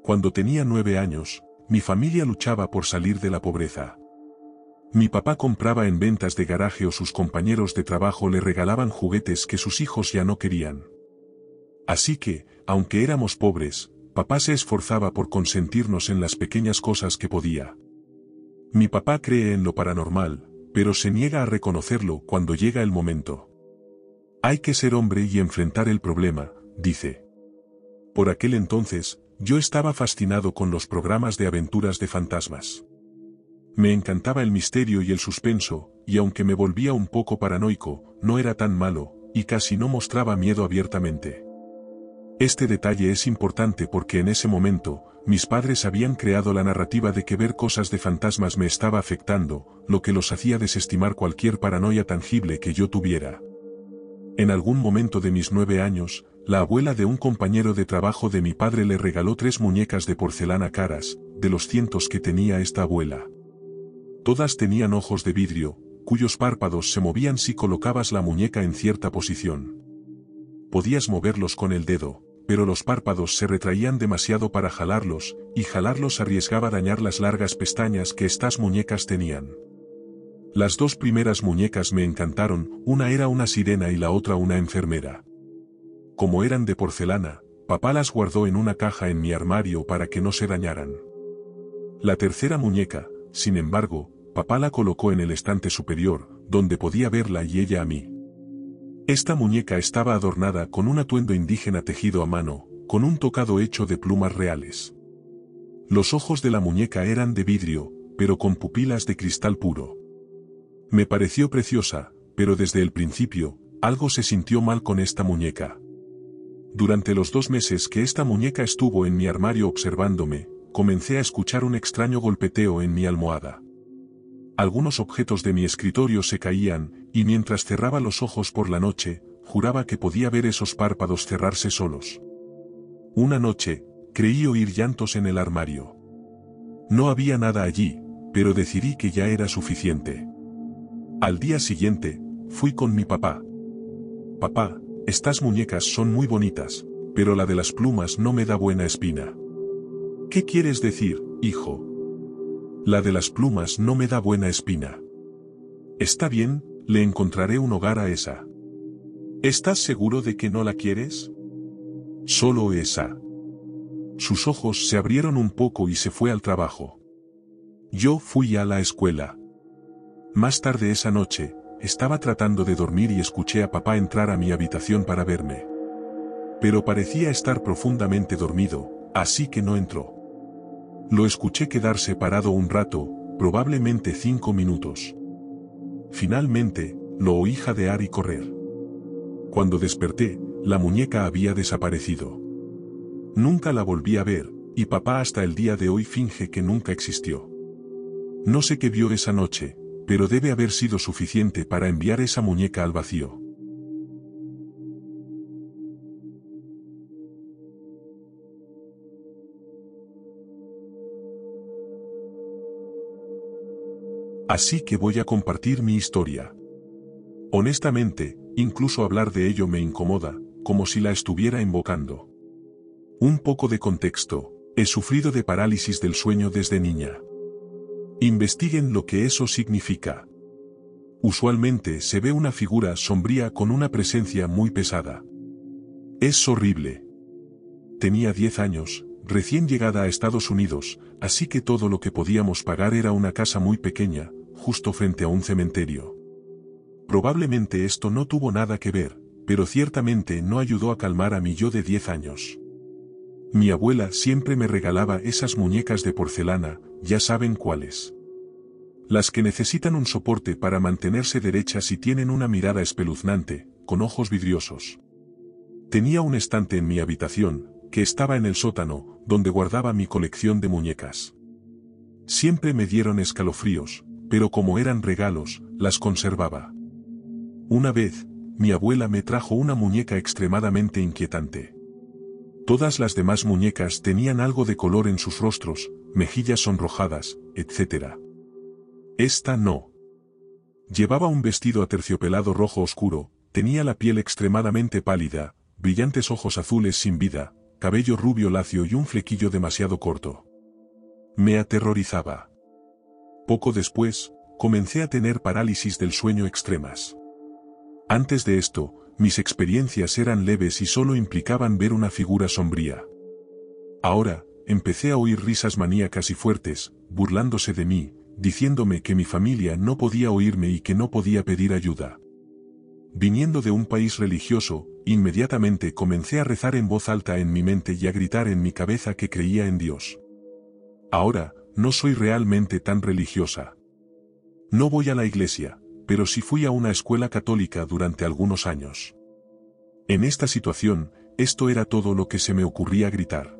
Cuando tenía 9 años, mi familia luchaba por salir de la pobreza. Mi papá compraba en ventas de garaje o sus compañeros de trabajo le regalaban juguetes que sus hijos ya no querían. Así que, aunque éramos pobres, papá se esforzaba por consentirnos en las pequeñas cosas que podía. Mi papá cree en lo paranormal, pero se niega a reconocerlo cuando llega el momento. Hay que ser hombre y enfrentar el problema, dice. Por aquel entonces, yo estaba fascinado con los programas de aventuras de fantasmas. Me encantaba el misterio y el suspenso, y aunque me volvía un poco paranoico, no era tan malo, y casi no mostraba miedo abiertamente. Este detalle es importante porque en ese momento, mis padres habían creado la narrativa de que ver cosas de fantasmas me estaba afectando, lo que los hacía desestimar cualquier paranoia tangible que yo tuviera. En algún momento de mis 9 años, la abuela de un compañero de trabajo de mi padre le regaló 3 muñecas de porcelana caras, de los cientos que tenía esta abuela. Todas tenían ojos de vidrio, cuyos párpados se movían si colocabas la muñeca en cierta posición. Podías moverlos con el dedo, pero los párpados se retraían demasiado para jalarlos, y jalarlos arriesgaba dañar las largas pestañas que estas muñecas tenían. Las 2 primeras muñecas me encantaron, una era una sirena y la otra una enfermera. Como eran de porcelana, papá las guardó en una caja en mi armario para que no se dañaran. La tercera muñeca, sin embargo, papá la colocó en el estante superior, donde podía verla y ella a mí. Esta muñeca estaba adornada con un atuendo indígena tejido a mano, con un tocado hecho de plumas reales. Los ojos de la muñeca eran de vidrio, pero con pupilas de cristal puro. Me pareció preciosa, pero desde el principio, algo se sintió mal con esta muñeca. Durante los 2 meses que esta muñeca estuvo en mi armario observándome, comencé a escuchar un extraño golpeteo en mi almohada. Algunos objetos de mi escritorio se caían, y mientras cerraba los ojos por la noche, juraba que podía ver esos párpados cerrarse solos. Una noche, creí oír llantos en el armario. No había nada allí, pero decidí que ya era suficiente. Al día siguiente, fui con mi papá. Papá, estas muñecas son muy bonitas, pero la de las plumas no me da buena espina. ¿Qué quieres decir, hijo? La de las plumas no me da buena espina. Está bien, le encontraré un hogar a esa. ¿Estás seguro de que no la quieres? Solo esa. Sus ojos se abrieron un poco y se fue al trabajo. Yo fui a la escuela. Más tarde esa noche, estaba tratando de dormir y escuché a papá entrar a mi habitación para verme. Pero parecía estar profundamente dormido, así que no entró. Lo escuché quedarse parado un rato, probablemente 5 minutos. Finalmente, lo oí jadear y correr. Cuando desperté, la muñeca había desaparecido. Nunca la volví a ver, y papá hasta el día de hoy finge que nunca existió. No sé qué vio esa noche, pero debe haber sido suficiente para enviar esa muñeca al vacío. Así que voy a compartir mi historia. Honestamente, incluso hablar de ello me incomoda, como si la estuviera invocando. Un poco de contexto, he sufrido de parálisis del sueño desde niña. Investiguen lo que eso significa. Usualmente se ve una figura sombría con una presencia muy pesada. Es horrible. Tenía 10 años, recién llegada a Estados Unidos, así que todo lo que podíamos pagar era una casa muy pequeña, justo frente a un cementerio. Probablemente esto no tuvo nada que ver, pero ciertamente no ayudó a calmar a mi yo de 10 años. Mi abuela siempre me regalaba esas muñecas de porcelana, ya saben cuáles. Las que necesitan un soporte para mantenerse derechas y tienen una mirada espeluznante, con ojos vidriosos. Tenía un estante en mi habitación, que estaba en el sótano, donde guardaba mi colección de muñecas. Siempre me dieron escalofríos, pero como eran regalos, las conservaba. Una vez, mi abuela me trajo una muñeca extremadamente inquietante. Todas las demás muñecas tenían algo de color en sus rostros, mejillas sonrojadas, etc. Esta no. Llevaba un vestido aterciopelado rojo oscuro, tenía la piel extremadamente pálida, brillantes ojos azules sin vida, cabello rubio lacio y un flequillo demasiado corto. Me aterrorizaba. Poco después, comencé a tener parálisis del sueño extremas. Antes de esto, mis experiencias eran leves y solo implicaban ver una figura sombría. Ahora, empecé a oír risas maníacas y fuertes, burlándose de mí, diciéndome que mi familia no podía oírme y que no podía pedir ayuda. Viniendo de un país religioso, inmediatamente comencé a rezar en voz alta en mi mente y a gritar en mi cabeza que creía en Dios. Ahora, no soy realmente tan religiosa. No voy a la iglesia, pero sí fui a una escuela católica durante algunos años. En esta situación, esto era todo lo que se me ocurría gritar.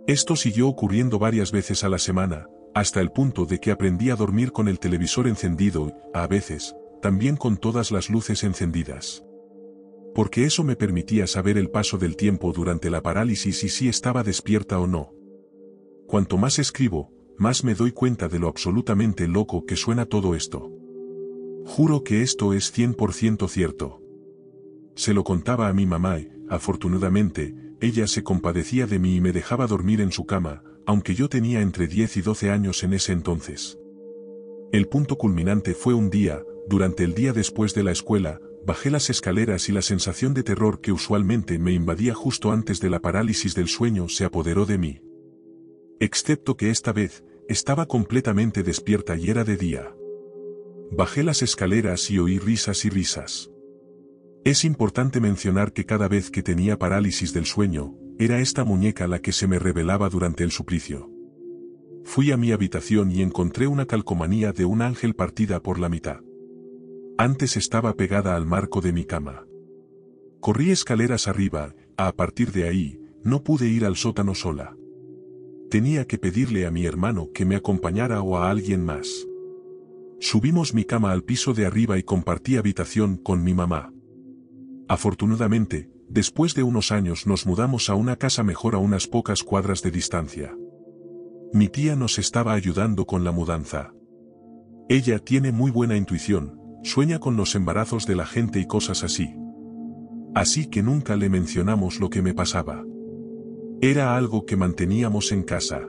Esto siguió ocurriendo varias veces a la semana, hasta el punto de que aprendí a dormir con el televisor encendido y, a veces, también con todas las luces encendidas. Porque eso me permitía saber el paso del tiempo durante la parálisis y si estaba despierta o no. Cuanto más escribo, más me doy cuenta de lo absolutamente loco que suena todo esto. Juro que esto es 100% cierto. Se lo contaba a mi mamá y, afortunadamente, ella se compadecía de mí y me dejaba dormir en su cama, aunque yo tenía entre 10 y 12 años en ese entonces. El punto culminante fue un día, durante el día después de la escuela, bajé las escaleras y la sensación de terror que usualmente me invadía justo antes de la parálisis del sueño se apoderó de mí. Excepto que esta vez, estaba completamente despierta y era de día. Bajé las escaleras y oí risas y risas. Es importante mencionar que cada vez que tenía parálisis del sueño, era esta muñeca la que se me revelaba durante el suplicio. Fui a mi habitación y encontré una calcomanía de un ángel partida por la mitad. Antes estaba pegada al marco de mi cama. Corrí escaleras arriba, a partir de ahí, no pude ir al sótano sola. Tenía que pedirle a mi hermano que me acompañara o a alguien más. Subimos mi cama al piso de arriba y compartí habitación con mi mamá. Afortunadamente, después de unos años nos mudamos a una casa mejor a unas pocas cuadras de distancia. Mi tía nos estaba ayudando con la mudanza. Ella tiene muy buena intuición, sueña con los embarazos de la gente y cosas así. Así que nunca le mencionamos lo que me pasaba. Era algo que manteníamos en casa.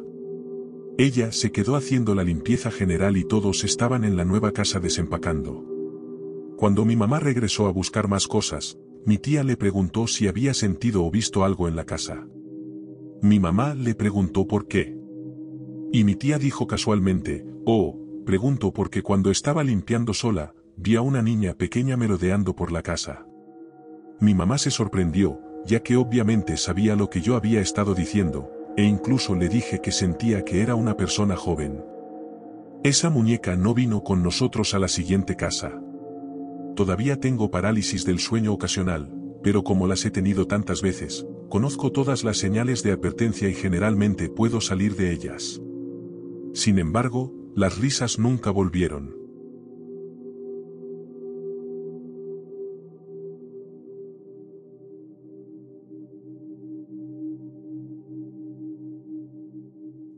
Ella se quedó haciendo la limpieza general y todos estaban en la nueva casa desempacando. Cuando mi mamá regresó a buscar más cosas, mi tía le preguntó si había sentido o visto algo en la casa. Mi mamá le preguntó por qué. Y mi tía dijo casualmente, pregunto porque cuando estaba limpiando sola, vi a una niña pequeña merodeando por la casa. Mi mamá se sorprendió, ya que obviamente sabía lo que yo había estado diciendo, e incluso le dije que sentía que era una persona joven. Esa muñeca no vino con nosotros a la siguiente casa. Todavía tengo parálisis del sueño ocasional, pero como las he tenido tantas veces, conozco todas las señales de advertencia y generalmente puedo salir de ellas. Sin embargo, las risas nunca volvieron.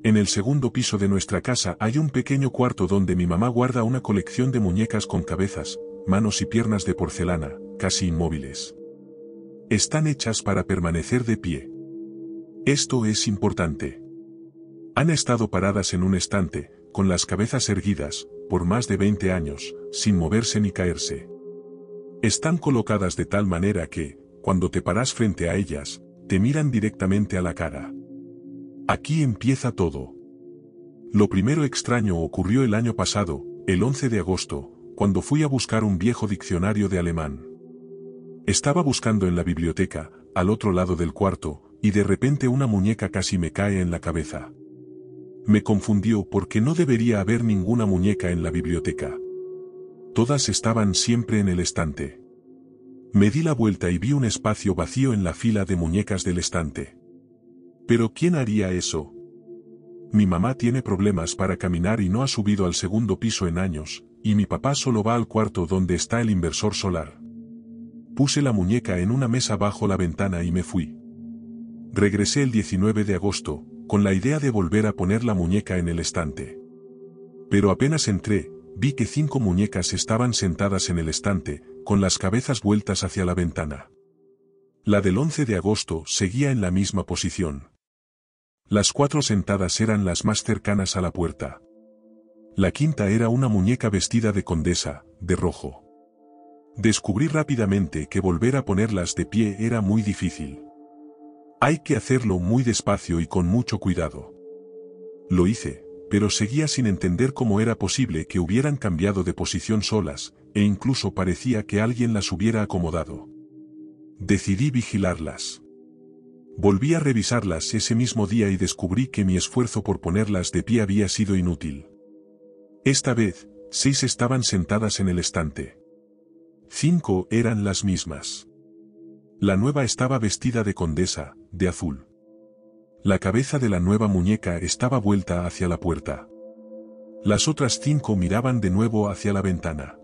En el segundo piso de nuestra casa hay un pequeño cuarto donde mi mamá guarda una colección de muñecas con cabezas, manos y piernas de porcelana, casi inmóviles. Están hechas para permanecer de pie. Esto es importante. Han estado paradas en un estante, con las cabezas erguidas, por más de 20 años, sin moverse ni caerse. Están colocadas de tal manera que, cuando te paras frente a ellas, te miran directamente a la cara. Aquí empieza todo. Lo primero extraño ocurrió el año pasado, el 11 de agosto, cuando fui a buscar un viejo diccionario de alemán. Estaba buscando en la biblioteca, al otro lado del cuarto, y de repente una muñeca casi me cae en la cabeza. Me confundió porque no debería haber ninguna muñeca en la biblioteca. Todas estaban siempre en el estante. Me di la vuelta y vi un espacio vacío en la fila de muñecas del estante. ¿Pero quién haría eso? Mi mamá tiene problemas para caminar y no ha subido al segundo piso en años, y mi papá solo va al cuarto donde está el inversor solar. Puse la muñeca en una mesa bajo la ventana y me fui. Regresé el 19 de agosto, con la idea de volver a poner la muñeca en el estante. Pero apenas entré, vi que 5 muñecas estaban sentadas en el estante, con las cabezas vueltas hacia la ventana. La del 11 de agosto seguía en la misma posición. Las 4 sentadas eran las más cercanas a la puerta. La quinta era una muñeca vestida de condesa, de rojo. Descubrí rápidamente que volver a ponerlas de pie era muy difícil. Hay que hacerlo muy despacio y con mucho cuidado. Lo hice, pero seguía sin entender cómo era posible que hubieran cambiado de posición solas, e incluso parecía que alguien las hubiera acomodado. Decidí vigilarlas. Volví a revisarlas ese mismo día y descubrí que mi esfuerzo por ponerlas de pie había sido inútil. Esta vez, 6 estaban sentadas en el estante. 5 eran las mismas. La nueva estaba vestida de condesa, de azul. La cabeza de la nueva muñeca estaba vuelta hacia la puerta. Las otras 5 miraban de nuevo hacia la ventana.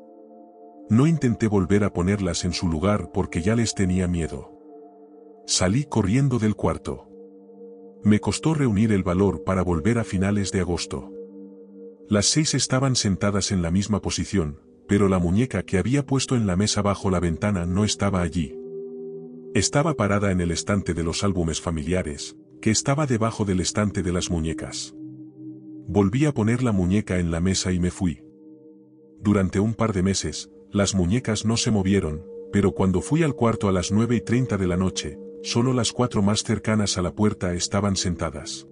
No intenté volver a ponerlas en su lugar porque ya les tenía miedo. Salí corriendo del cuarto. Me costó reunir el valor para volver a finales de agosto. Las 6 estaban sentadas en la misma posición, pero la muñeca que había puesto en la mesa bajo la ventana no estaba allí. Estaba parada en el estante de los álbumes familiares, que estaba debajo del estante de las muñecas. Volví a poner la muñeca en la mesa y me fui. Durante un par de meses, las muñecas no se movieron, pero cuando fui al cuarto a las 9:30 de la noche, solo las 4 más cercanas a la puerta estaban sentadas.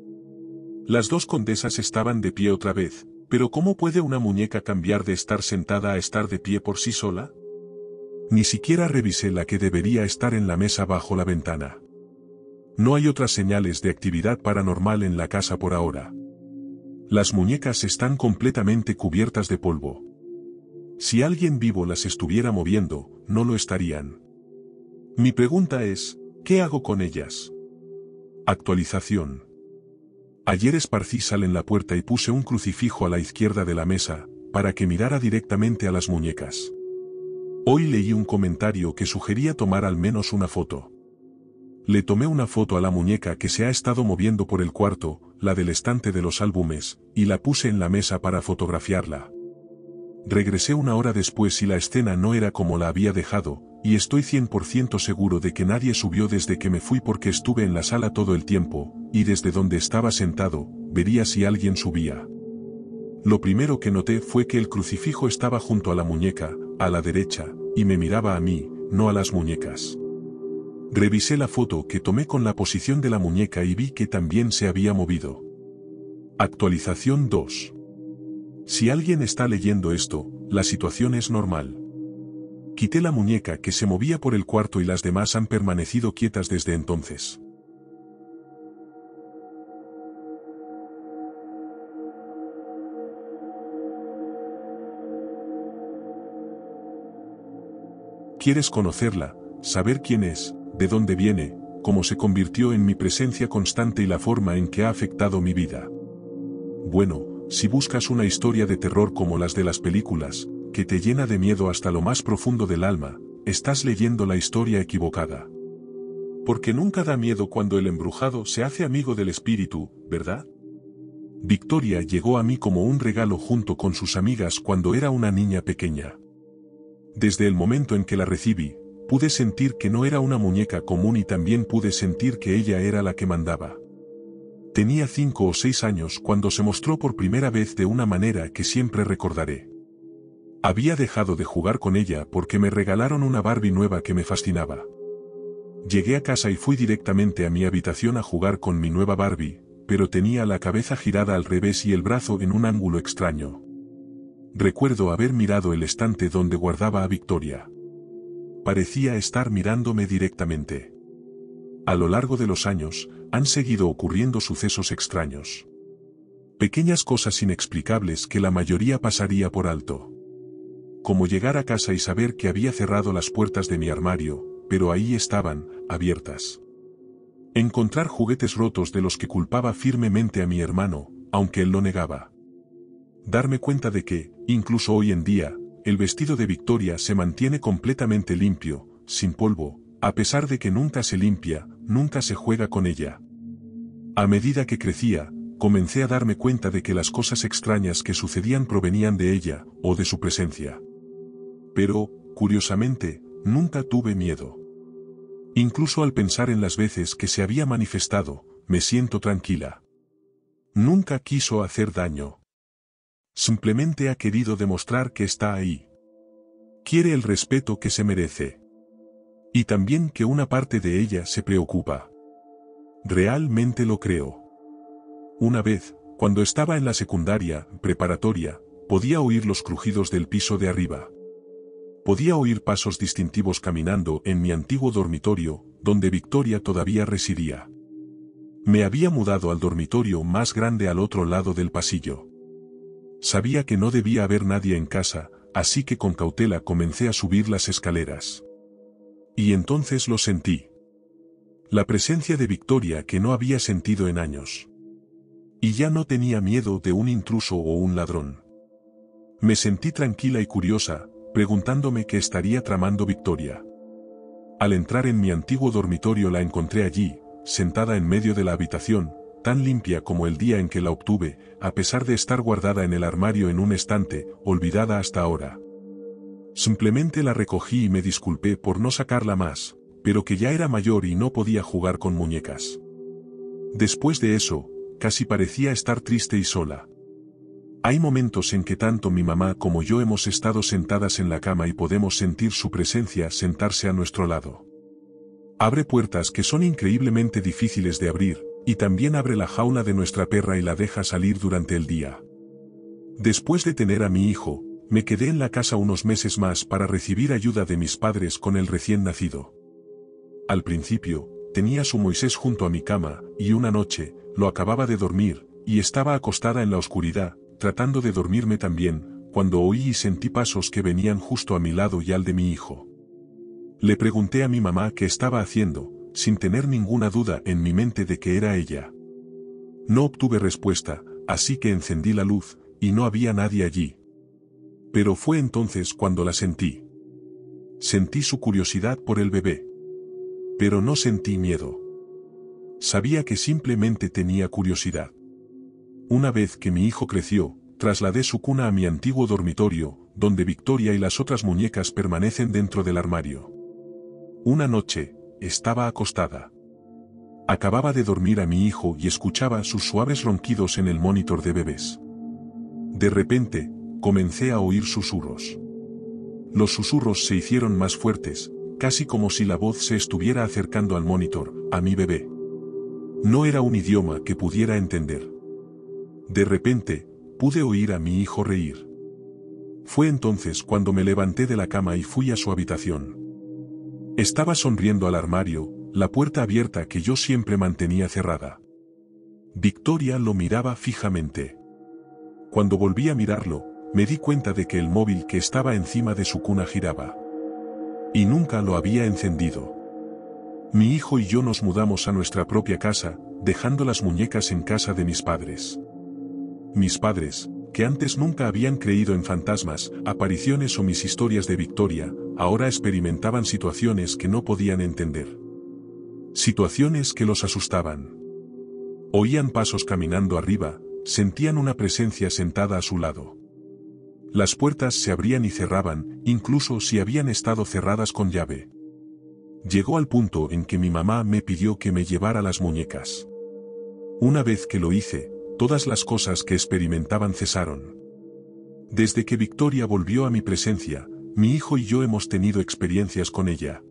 Las 2 condesas estaban de pie otra vez, pero ¿cómo puede una muñeca cambiar de estar sentada a estar de pie por sí sola? Ni siquiera revisé la que debería estar en la mesa bajo la ventana. No hay otras señales de actividad paranormal en la casa por ahora. Las muñecas están completamente cubiertas de polvo. Si alguien vivo las estuviera moviendo, no lo estarían. Mi pregunta es, ¿qué hago con ellas? Actualización. Ayer esparcí sal en la puerta y puse un crucifijo a la izquierda de la mesa, para que mirara directamente a las muñecas. Hoy leí un comentario que sugería tomar al menos una foto. Le tomé una foto a la muñeca que se ha estado moviendo por el cuarto, la del estante de los álbumes, y la puse en la mesa para fotografiarla. Regresé una hora después y la escena no era como la había dejado, y estoy 100% seguro de que nadie subió desde que me fui porque estuve en la sala todo el tiempo, y desde donde estaba sentado, vería si alguien subía. Lo primero que noté fue que el crucifijo estaba junto a la muñeca, a la derecha, y me miraba a mí, no a las muñecas. Revisé la foto que tomé con la posición de la muñeca y vi que también se había movido. Actualización 2. Si alguien está leyendo esto, la situación es normal. Quité la muñeca que se movía por el cuarto y las demás han permanecido quietas desde entonces. ¿Quieres conocerla, saber quién es, de dónde viene, cómo se convirtió en mi presencia constante y la forma en que ha afectado mi vida? Bueno, si buscas una historia de terror como las de las películas, que te llena de miedo hasta lo más profundo del alma, estás leyendo la historia equivocada. Porque nunca da miedo cuando el embrujado se hace amigo del espíritu, ¿verdad? Victoria llegó a mí como un regalo junto con sus amigas cuando era una niña pequeña. Desde el momento en que la recibí, pude sentir que no era una muñeca común y también pude sentir que ella era la que mandaba. Tenía 5 o 6 años cuando se mostró por primera vez de una manera que siempre recordaré. Había dejado de jugar con ella porque me regalaron una Barbie nueva que me fascinaba. Llegué a casa y fui directamente a mi habitación a jugar con mi nueva Barbie, pero tenía la cabeza girada al revés y el brazo en un ángulo extraño. Recuerdo haber mirado el estante donde guardaba a Victoria. Parecía estar mirándome directamente. A lo largo de los años, han seguido ocurriendo sucesos extraños. Pequeñas cosas inexplicables que la mayoría pasaría por alto. Como llegar a casa y saber que había cerrado las puertas de mi armario, pero ahí estaban, abiertas. Encontrar juguetes rotos de los que culpaba firmemente a mi hermano, aunque él lo negaba. Darme cuenta de que, incluso hoy en día, el vestido de Victoria se mantiene completamente limpio, sin polvo, a pesar de que nunca se limpia, nunca se juega con ella. A medida que crecía, comencé a darme cuenta de que las cosas extrañas que sucedían provenían de ella, o de su presencia. Pero, curiosamente, nunca tuve miedo. Incluso al pensar en las veces que se había manifestado, me siento tranquila. Nunca quiso hacer daño. Simplemente ha querido demostrar que está ahí. Quiere el respeto que se merece. Y también que una parte de ella se preocupa. Realmente lo creo. Una vez, cuando estaba en la secundaria, preparatoria, podía oír los crujidos del piso de arriba. Podía oír pasos distintivos caminando en mi antiguo dormitorio, donde Victoria todavía residía. Me había mudado al dormitorio más grande al otro lado del pasillo. Sabía que no debía haber nadie en casa, así que con cautela comencé a subir las escaleras. Y entonces lo sentí. La presencia de Victoria que no había sentido en años. Y ya no tenía miedo de un intruso o un ladrón. Me sentí tranquila y curiosa, preguntándome qué estaría tramando Victoria. Al entrar en mi antiguo dormitorio la encontré allí, sentada en medio de la habitación, tan limpia como el día en que la obtuve, a pesar de estar guardada en el armario en un estante, olvidada hasta ahora. Simplemente la recogí y me disculpé por no sacarla más, pero que ya era mayor y no podía jugar con muñecas. Después de eso, casi parecía estar triste y sola. Hay momentos en que tanto mi mamá como yo hemos estado sentadas en la cama y podemos sentir su presencia sentarse a nuestro lado. Abre puertas que son increíblemente difíciles de abrir, y también abre la jaula de nuestra perra y la deja salir durante el día. Después de tener a mi hijo, me quedé en la casa unos meses más para recibir ayuda de mis padres con el recién nacido. Al principio, tenía su Moisés junto a mi cama, y una noche, lo acababa de dormir, y estaba acostada en la oscuridad, tratando de dormirme también, cuando oí y sentí pasos que venían justo a mi lado y al de mi hijo. Le pregunté a mi mamá qué estaba haciendo, sin tener ninguna duda en mi mente de que era ella. No obtuve respuesta, así que encendí la luz, y no había nadie allí. Pero fue entonces cuando la sentí. Sentí su curiosidad por el bebé. Pero no sentí miedo. Sabía que simplemente tenía curiosidad. Una vez que mi hijo creció, trasladé su cuna a mi antiguo dormitorio, donde Victoria y las otras muñecas permanecen dentro del armario. Una noche, estaba acostada. Acababa de dormir a mi hijo y escuchaba sus suaves ronquidos en el monitor de bebés. De repente, comencé a oír susurros. Los susurros se hicieron más fuertes, casi como si la voz se estuviera acercando al monitor, a mi bebé. No era un idioma que pudiera entender. De repente, pude oír a mi hijo reír. Fue entonces cuando me levanté de la cama y fui a su habitación. Estaba sonriendo al armario, la puerta abierta que yo siempre mantenía cerrada. Victoria lo miraba fijamente. Cuando volví a mirarlo, me di cuenta de que el móvil que estaba encima de su cuna giraba. Y nunca lo había encendido. Mi hijo y yo nos mudamos a nuestra propia casa, dejando las muñecas en casa de mis padres. Mis padres, que antes nunca habían creído en fantasmas, apariciones o mis historias de Victoria, ahora experimentaban situaciones que no podían entender. Situaciones que los asustaban. Oían pasos caminando arriba, sentían una presencia sentada a su lado. Las puertas se abrían y cerraban, incluso si habían estado cerradas con llave. Llegó al punto en que mi mamá me pidió que me llevara las muñecas. Una vez que lo hice, todas las cosas que experimentaban cesaron. Desde que Victoria volvió a mi presencia, mi hijo y yo hemos tenido experiencias con ella.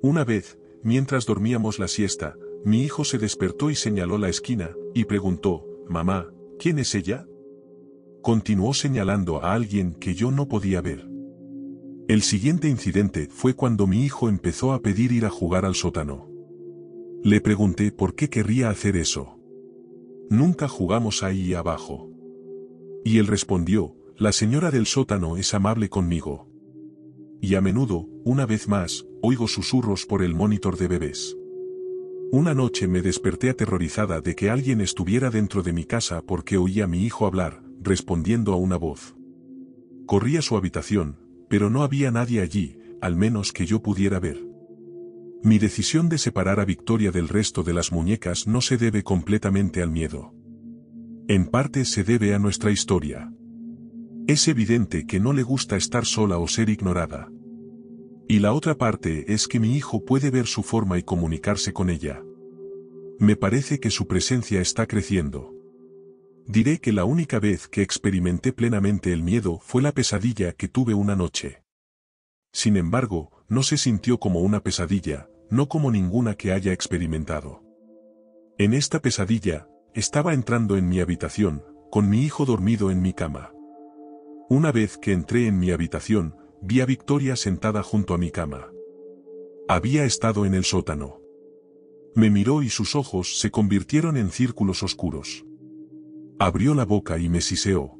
Una vez, mientras dormíamos la siesta, mi hijo se despertó y señaló la esquina, y preguntó, «Mamá, ¿quién es ella?». Continuó señalando a alguien que yo no podía ver. El siguiente incidente fue cuando mi hijo empezó a pedir ir a jugar al sótano. Le pregunté por qué querría hacer eso. «Nunca jugamos ahí abajo». Y él respondió, «La señora del sótano es amable conmigo». Y a menudo, una vez más, oigo susurros por el monitor de bebés. Una noche me desperté aterrorizada de que alguien estuviera dentro de mi casa porque oía a mi hijo hablar, respondiendo a una voz. Corrí a su habitación, pero no había nadie allí, al menos que yo pudiera ver. Mi decisión de separar a Victoria del resto de las muñecas no se debe completamente al miedo. En parte se debe a nuestra historia. Es evidente que no le gusta estar sola o ser ignorada. Y la otra parte es que mi hijo puede ver su forma y comunicarse con ella. Me parece que su presencia está creciendo. Diré que la única vez que experimenté plenamente el miedo fue la pesadilla que tuve una noche. Sin embargo, no se sintió como una pesadilla, no como ninguna que haya experimentado. En esta pesadilla, estaba entrando en mi habitación, con mi hijo dormido en mi cama. Una vez que entré en mi habitación, vi a Victoria sentada junto a mi cama. Había estado en el sótano. Me miró y sus ojos se convirtieron en círculos oscuros. Abrió la boca y me siseó.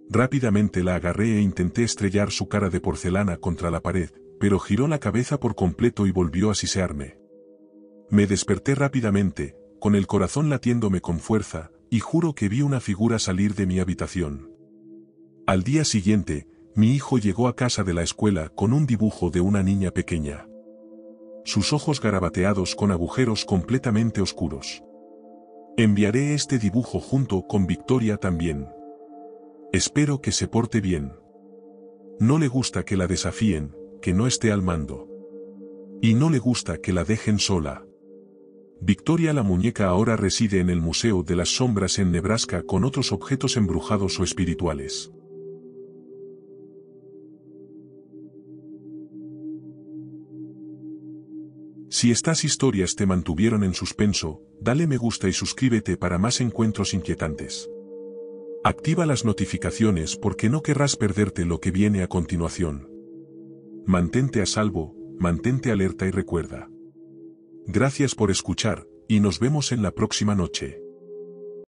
Rápidamente la agarré e intenté estrellar su cara de porcelana contra la pared, pero giró la cabeza por completo y volvió a sisearme. Me desperté rápidamente, con el corazón latiéndome con fuerza, y juro que vi una figura salir de mi habitación. Al día siguiente, mi hijo llegó a casa de la escuela con un dibujo de una niña pequeña. Sus ojos garabateados con agujeros completamente oscuros. Enviaré este dibujo junto con Victoria también. Espero que se porte bien. No le gusta que la desafíen, que no esté al mando. Y no le gusta que la dejen sola. Victoria la muñeca ahora reside en el Museo de las Sombras en Nebraska con otros objetos embrujados o espirituales. Si estas historias te mantuvieron en suspenso, dale me gusta y suscríbete para más encuentros inquietantes. Activa las notificaciones porque no querrás perderte lo que viene a continuación. Mantente a salvo, mantente alerta y recuerda. Gracias por escuchar, y nos vemos en la próxima noche.